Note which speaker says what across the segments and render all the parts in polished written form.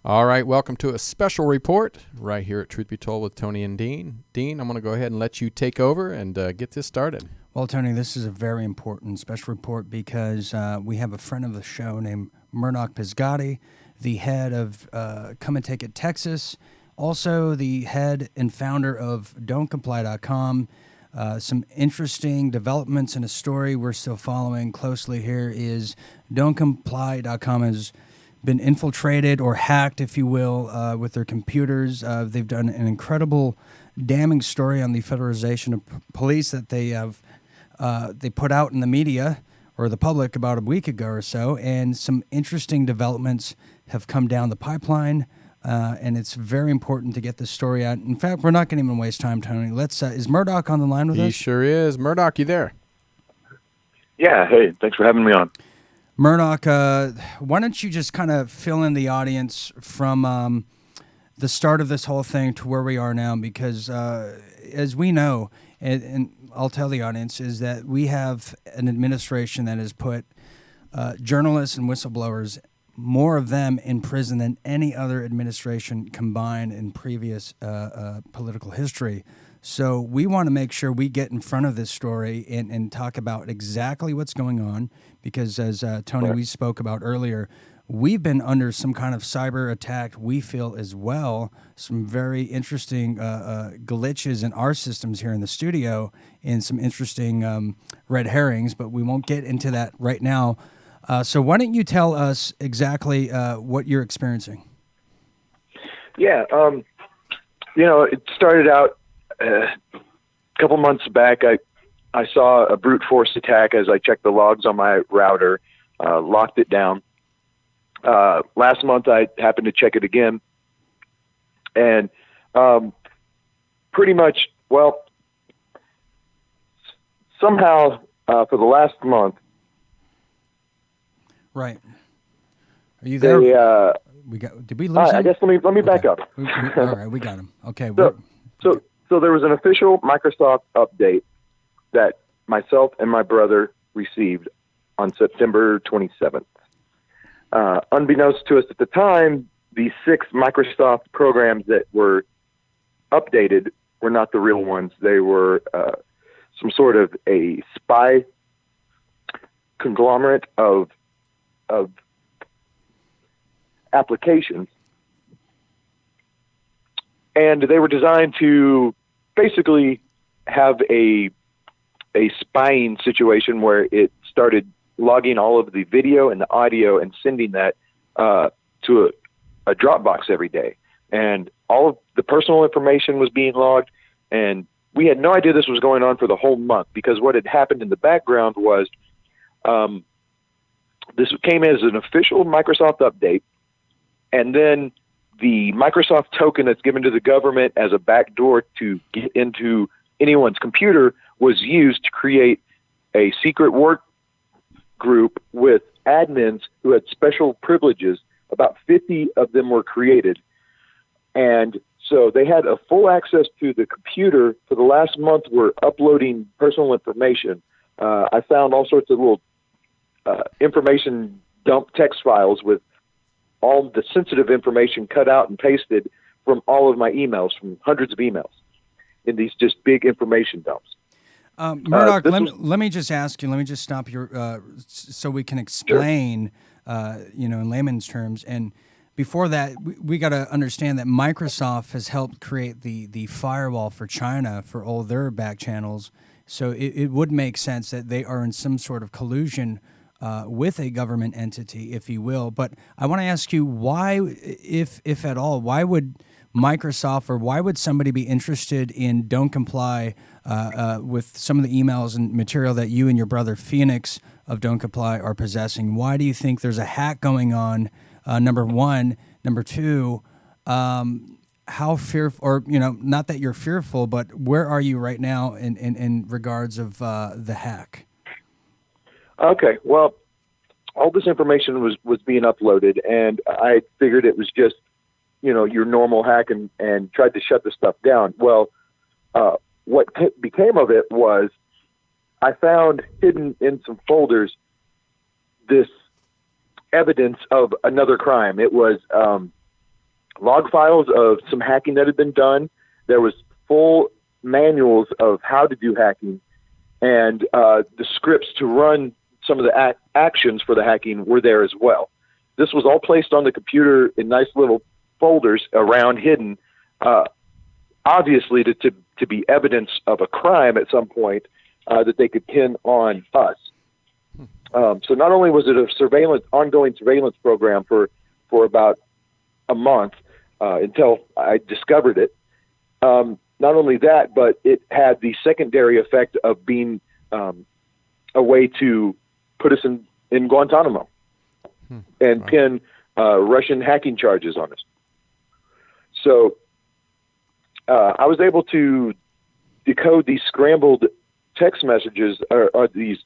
Speaker 1: All right, welcome to a special report right here at Truth Be Told with Tony and Dean. Dean, I'm going to go ahead and let you take over and get this started.
Speaker 2: Well, Tony, this is a very important special report because we have a friend of the show named Murdoch Pizgatti, the head of Come and Take It Texas, also the head and founder of DontComply.com. Some interesting developments in a story we're still following closely here is DontComply.com has been infiltrated or hacked, if you will, with their computers. They've done an incredible, damning story on the Federalization of Police that they have they put out in the media or the public about a week ago or so, and some interesting developments have come down the pipeline, and it's very important to get this story out. In fact, we're not going to even waste time, Tony. Let's. Is Murdoch on the line with us?
Speaker 1: He sure is. Murdoch, you there?
Speaker 3: Yeah, hey, thanks for having me on.
Speaker 2: Murdoch, why don't you just kind of fill in the audience from the start of this whole thing to where we are now? Because as we know, and I'll tell the audience, is that we have an administration that has put journalists and whistleblowers, more of them in prison than any other administration combined in previous political history. So we want to make sure we get in front of this story and talk about exactly what's going on, because as Tony, we spoke about earlier, we've been under some kind of cyber attack, we feel as well, some very interesting glitches in our systems here in the studio and some interesting red herrings, but we won't get into that right now. So why don't you tell us exactly what you're experiencing?
Speaker 3: Yeah, it started out a couple months back. I saw a brute force attack as I checked the logs on my router, locked it down. Last month I happened to check it again, and pretty much, somehow for the last month.
Speaker 2: Right. Are you there? Did we lose him?
Speaker 3: I guess let me back up.
Speaker 2: All right, we got him. Okay.
Speaker 3: So there was an official Microsoft update that myself and my brother received on September 27th. Unbeknownst to us at the time, the 6 Microsoft programs that were updated were not the real ones. They were some sort of a spy conglomerate of applications, and they were designed to basically have a spying situation where it started logging all of the video and the audio and sending that to a Dropbox every day. And all of the personal information was being logged, and we had no idea this was going on for the whole month, because what had happened in the background was this came as an official Microsoft update, and then the Microsoft token that's given to the government as a backdoor to get into anyone's computer was used to create a secret work group with admins who had special privileges. About 50 of them were created. And so they had a full access to the computer. For the last month, we're uploading personal information. I found all sorts of little information dump text files with all the sensitive information cut out and pasted from all of my emails, from hundreds of emails, in these just big information dumps.
Speaker 2: Murdoch, let me just ask you, let me just stop you so we can explain,
Speaker 3: Sure.
Speaker 2: In layman's terms. And before that, we got to understand that Microsoft has helped create the firewall for China for all their back channels. So it would make sense that they are in some sort of collusion with a government entity, if you will. But I want to ask you why, if at all, why would Microsoft or why would somebody be interested in Don't Comply with some of the emails and material that you and your brother Phoenix of Don't Comply are possessing? Why do you think there's a hack going on, number one? Number two, how fearful, or, not that you're fearful, but where are you right now in regards of the hack?
Speaker 3: Okay, well, all this information was being uploaded, and I figured it was just, your normal hack, and tried to shut the stuff down. Well, what became of it was I found hidden in some folders this evidence of another crime. It was log files of some hacking that had been done. There was full manuals of how to do hacking, and the scripts to run some of the actions for the hacking were there as well. This was all placed on the computer in nice little folders around, hidden, obviously to be evidence of a crime at some point that they could pin on us. So not only was it a ongoing surveillance program for about a month until I discovered it. Not only that, but it had the secondary effect of being a way to put us in Guantanamo and pin Russian hacking charges on us. So I was able to decode these scrambled text messages or these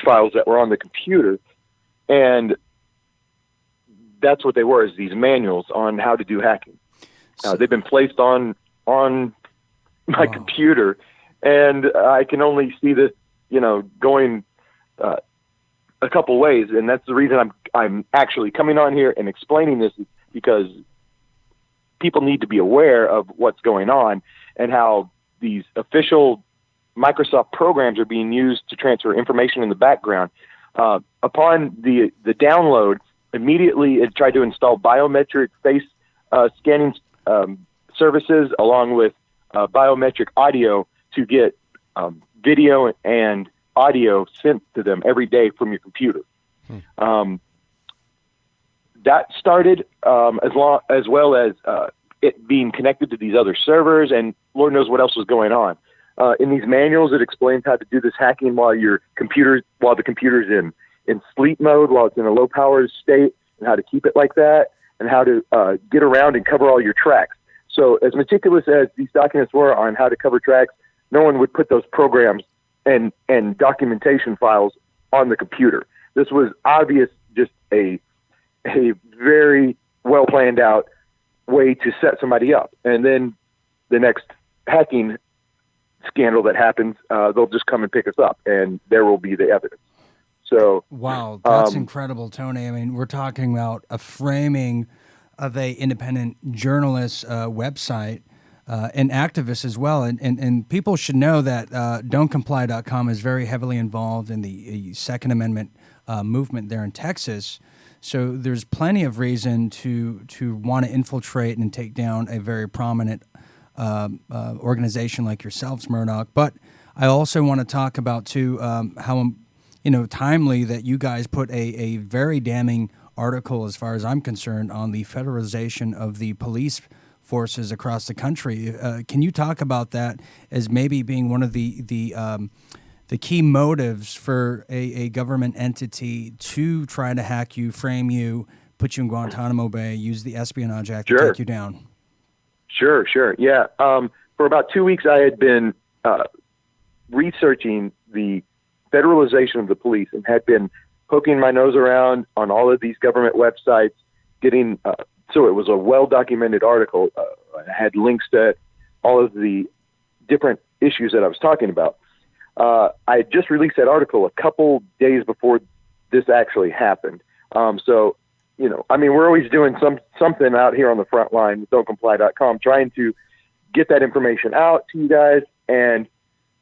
Speaker 3: files that were on the computer, and that's what they were, is these manuals on how to do hacking. They've been placed on my computer, and I can only see this, going a couple ways, and that's the reason I'm actually coming on here and explaining this, is because people need to be aware of what's going on and how these official Microsoft programs are being used to transfer information in the background. Upon the download, immediately it tried to install biometric face scanning services along with biometric audio to get video and audio sent to them every day from your computer. That started as well as it being connected to these other servers, and Lord knows what else was going on. In these manuals, it explains how to do this hacking while the computer's in sleep mode, while it's in a low power state, and how to keep it like that, and how to get around and cover all your tracks. So as meticulous as these documents were on how to cover tracks, no one would put those programs and documentation files on the computer. This was obvious, just a very well planned out way to set somebody up. And then the next hacking scandal that happens, they'll just come and pick us up, and there will be the evidence. So
Speaker 2: wow, that's incredible, Tony. I mean, we're talking about a framing of a independent journalist website and activists as well, and people should know that DontComply.com is very heavily involved in the Second Amendment movement there in Texas. So there's plenty of reason to want to infiltrate and take down a very prominent organization like yourselves, Murdoch. But I also want to talk about too how timely that you guys put a very damning article, as far as I'm concerned, on the federalization of the police forces across the country. Can you talk about that as maybe being one of the key motives for a government entity to try to hack you, frame you, put you in Guantanamo Bay, use the Espionage Act to take you down?
Speaker 3: Sure. Yeah. For about 2 weeks, I had been researching the federalization of the police and had been poking my nose around on all of these government websites, getting so it was a well-documented article. I had links to all of the different issues that I was talking about. I had just released that article a couple days before this actually happened. So, we're always doing something out here on the front line with DontComply.com, trying to get that information out to you guys. And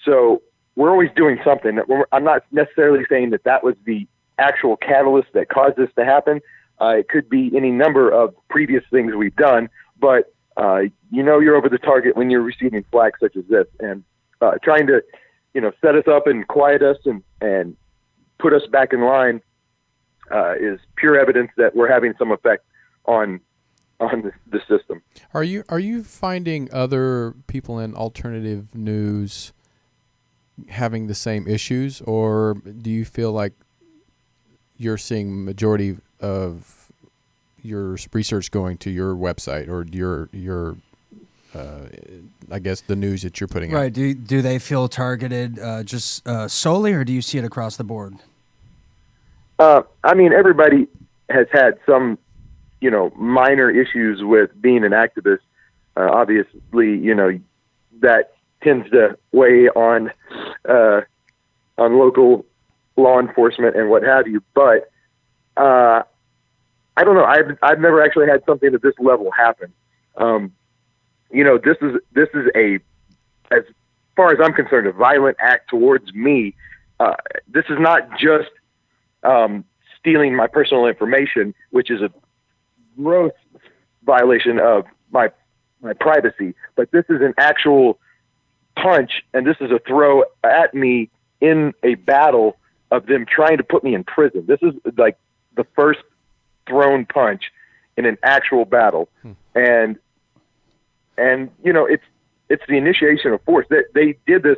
Speaker 3: so we're always doing something. I'm not necessarily saying that was the actual catalyst that caused this to happen. It could be any number of previous things we've done, but you're over the target when you're receiving flags such as this, and trying to set us up and quiet us and put us back in line is pure evidence that we're having some effect on the system.
Speaker 1: Are you finding other people in alternative news having the same issues, or do you feel like you're seeing majority of your research going to your website or your I guess the news that you're putting out?
Speaker 2: Right. Do they feel targeted just solely, or do you see it across the board?
Speaker 3: Everybody has had some, minor issues with being an activist. Obviously, that tends to weigh on local law enforcement and what have you. But I don't know. I've never actually had something at this level happen. This is a, as far as I'm concerned, a violent act towards me. This is not just stealing my personal information, which is a gross violation of my privacy, but this is an actual punch, and this is a throw at me in a battle of them trying to put me in prison. This is like the first thrown punch in an actual battle. And it's the initiation of force. They did this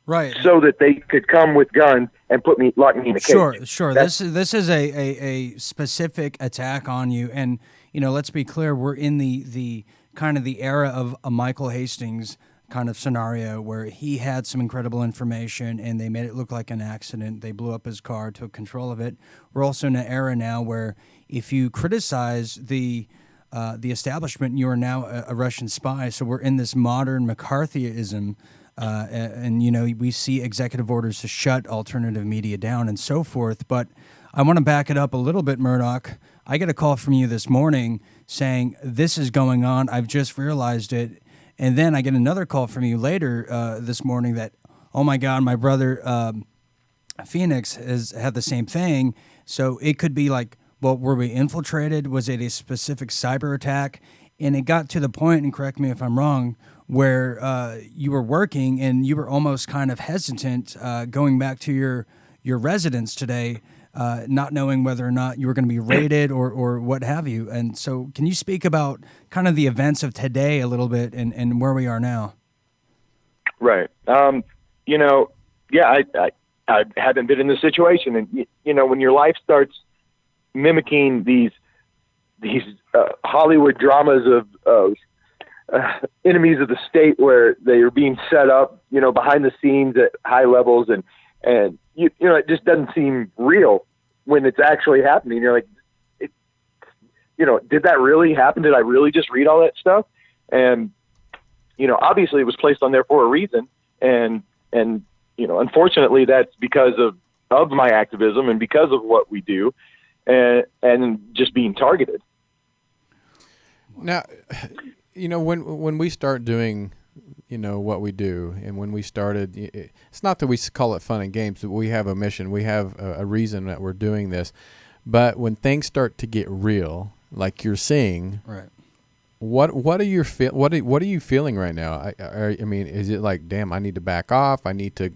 Speaker 2: right
Speaker 3: so that they could come with guns and lock me in a cage.
Speaker 2: Sure. This is a specific attack on you, and let's be clear, we're in the kind of the era of a Michael Hastings kind of scenario where he had some incredible information and they made it look like an accident. They blew up his car, took control of it. We're also in an era now where if you criticize the establishment, you are now a Russian spy. So we're in this modern McCarthyism, and we see executive orders to shut alternative media down and so forth. But I want to back it up a little bit, Murdoch. I get a call from you this morning saying this is going on. I've just realized it. And then I get another call from you later this morning that, oh my God, my brother Phoenix has had the same thing. So it could be like, well, were we infiltrated? Was it a specific cyber attack? And it got to the point, and correct me if I'm wrong, where you were working and you were almost kind of hesitant going back to your residence today, not knowing whether or not you were going to be raided or what have you. And so can you speak about kind of the events of today a little bit and where we are now?
Speaker 3: Right. I haven't been in this situation. And, when your life starts mimicking these Hollywood dramas of enemies of the state where they are being set up, behind the scenes at high levels and it just doesn't seem real when it's actually happening. You're like, did that really happen? Did I really just read all that stuff? And, obviously it was placed on there for a reason. And unfortunately that's because of my activism and because of what we do and just being targeted.
Speaker 1: Now, when we start doing what we do, and when we started, it's not that we call it fun and games, but we have a mission, we have a reason that we're doing this. But when things start to get real, like you're seeing,
Speaker 2: right?
Speaker 1: What are you what are you feeling right now? I mean, is it like, damn, I need to back off? I need to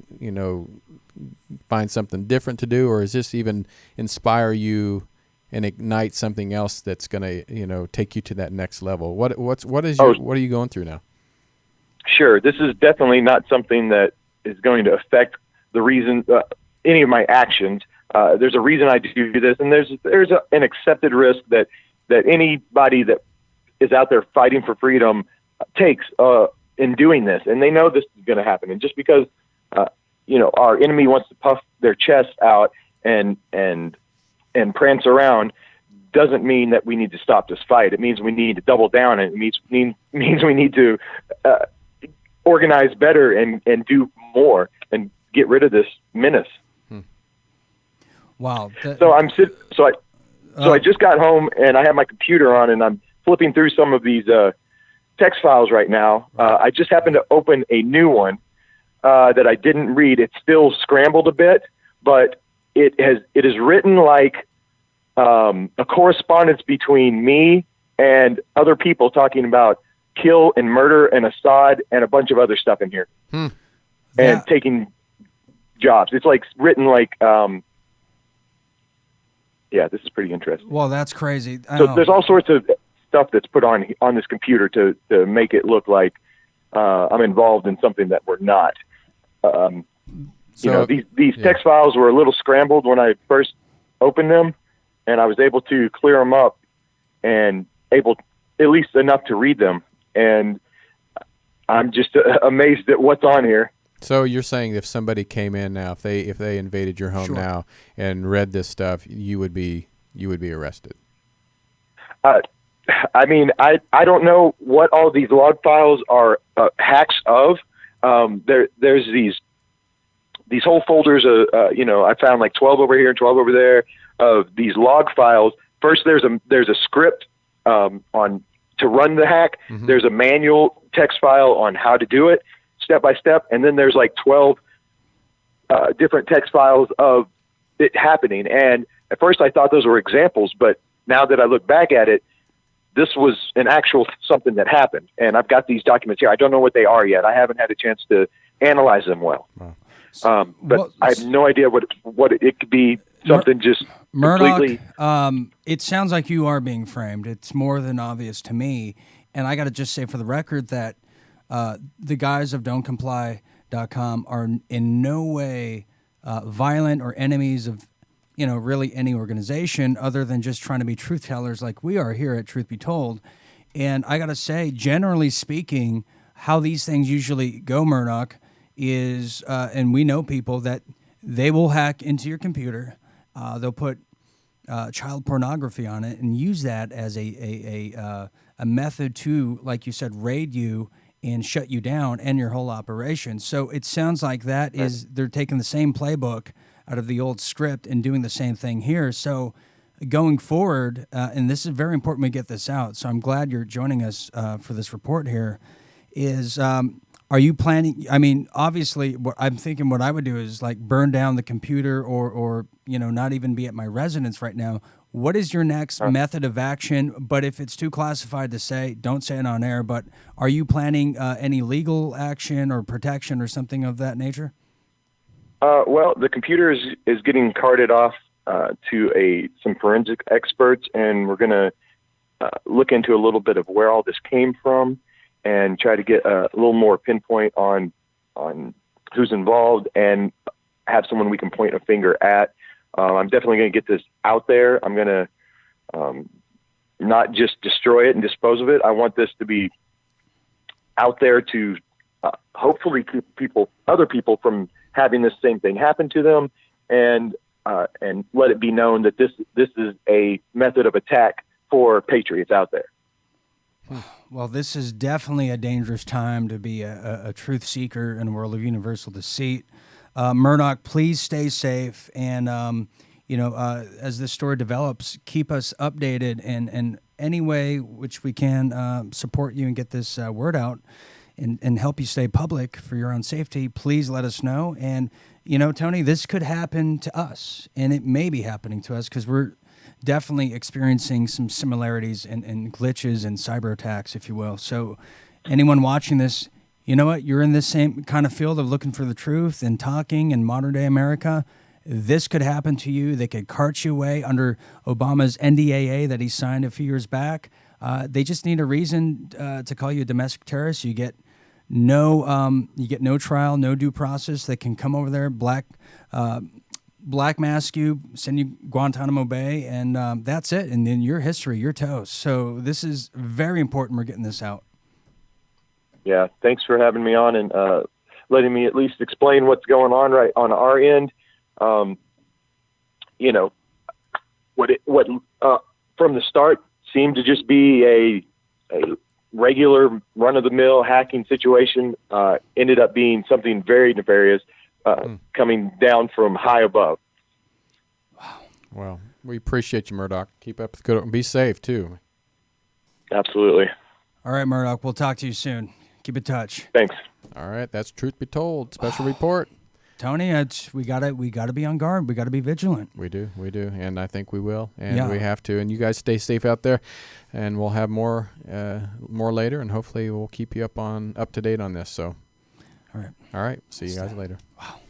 Speaker 1: find something different to do, or is this even inspire you and ignite something else that's going to take you to that next level? What are you going through now?
Speaker 3: Sure. This is definitely not something that is going to affect the reason, any of my actions. There's a reason I do this, and there's an accepted risk that anybody that is out there fighting for freedom takes in doing this, and they know this is going to happen. And just because our enemy wants to puff their chest out and prance around doesn't mean that we need to stop this fight. It means we need to double down, and it means we need to organize better and do more and get rid of this menace.
Speaker 2: Wow.
Speaker 3: I just got home and I have my computer on and I'm flipping through some of these text files right now. I just happened to open a new one that I didn't read. It's still scrambled a bit, but it is written like a correspondence between me and other people talking about kill and murder and Assad and a bunch of other stuff in here, and taking jobs. It's like written like, this is pretty interesting.
Speaker 2: Well, that's crazy.
Speaker 3: So there's all sorts of stuff that's put on this computer to make it look like I'm involved in something that we're not. These text files were a little scrambled when I first opened them, and I was able to clear them up and able at least enough to read them. And I'm just amazed at what's on here.
Speaker 1: So you're saying if somebody came in now, if they invaded your home now and read this stuff, you would be arrested?
Speaker 3: I mean, I don't know what all these log files are hacks of. There's these whole folders. I found like 12 over here and 12 over there of these log files. First, there's a script on to run the hack.
Speaker 1: Mm-hmm.
Speaker 3: There's a manual text file on how to do it step by step. And then there's like 12 different text files of it happening. And at first I thought those were examples, but now that I look back at it, this was an actual something that happened. And I've got these documents here. I don't know what they are yet. I haven't had a chance to analyze them well. Wow. But I have no idea what it could be. Something just
Speaker 2: Murdoch,
Speaker 3: completely.
Speaker 2: It sounds like you are being framed. It's more than obvious to me. And I got to just say for the record that the guys of DontComply.com are in no way violent or enemies of, really any organization other than just trying to be truth tellers like we are here at Truth Be Told. And I got to say, generally speaking, how these things usually go, Murdoch, is, and we know people that they will hack into your computer. They'll put child pornography on it and use that as a method to, like you said, raid you and shut you down and your whole operation. So it sounds like that is they're taking the same playbook out of the old script and doing the same thing here. So going forward, and this is very important we get this out, so I'm glad you're joining us for this report here, is are you planning, I mean, obviously, what I'm thinking what I would do is like burn down the computer or not even be at my residence right now. What is your next method of action? But if it's too classified to say, don't say it on air, but are you planning any legal action or protection or something of that nature?
Speaker 3: Well, the computer is getting carted off to some forensic experts, and we're going to look into a little bit of where all this came from and try to get a little more pinpoint on who's involved and have someone we can point a finger at. I'm definitely going to get this out there. I'm going to not just destroy it and dispose of it. I want this to be out there to hopefully keep other people from having this same thing happen to them, and let it be known that this is a method of attack for patriots out there.
Speaker 2: Well, this is definitely a dangerous time to be a truth seeker in a world of universal deceit. Murdoch, please stay safe, and as this story develops, keep us updated, and any way which we can support you and get this word out and help you stay public for your own safety. Please let us know. And Tony, this could happen to us, and it may be happening to us because we're definitely experiencing some similarities and glitches and cyber attacks, if you will. So anyone watching this, you know what? You're in this same kind of field of looking for the truth and talking in modern day America. This could happen to you. They could cart you away under Obama's NDAA that he signed a few years back. They just need a reason to call you a domestic terrorist. You get no trial, no due process. They can come over there, black mask you, send you Guantanamo Bay, and that's it. And then your history, your toast. So this is very important. We're getting this out.
Speaker 3: Yeah, thanks for having me on and letting me at least explain what's going on right on our end. What from the start seemed to just be a regular run-of-the-mill hacking situation ended up being something very nefarious coming down from high above.
Speaker 1: Wow. Well, we appreciate you, Murdoch. Keep up the good and be safe, too.
Speaker 3: Absolutely.
Speaker 2: All right, Murdoch, we'll talk to you soon. Keep in touch.
Speaker 3: Thanks.
Speaker 1: All right, that's Truth Be Told, special report.
Speaker 2: Tony, we gotta be on guard. We gotta be vigilant.
Speaker 1: We do, and I think we will, and we have to. And you guys stay safe out there, and we'll have more later, and hopefully we'll keep you up to date on this. So,
Speaker 2: all right.
Speaker 1: See you guys later.
Speaker 2: Wow.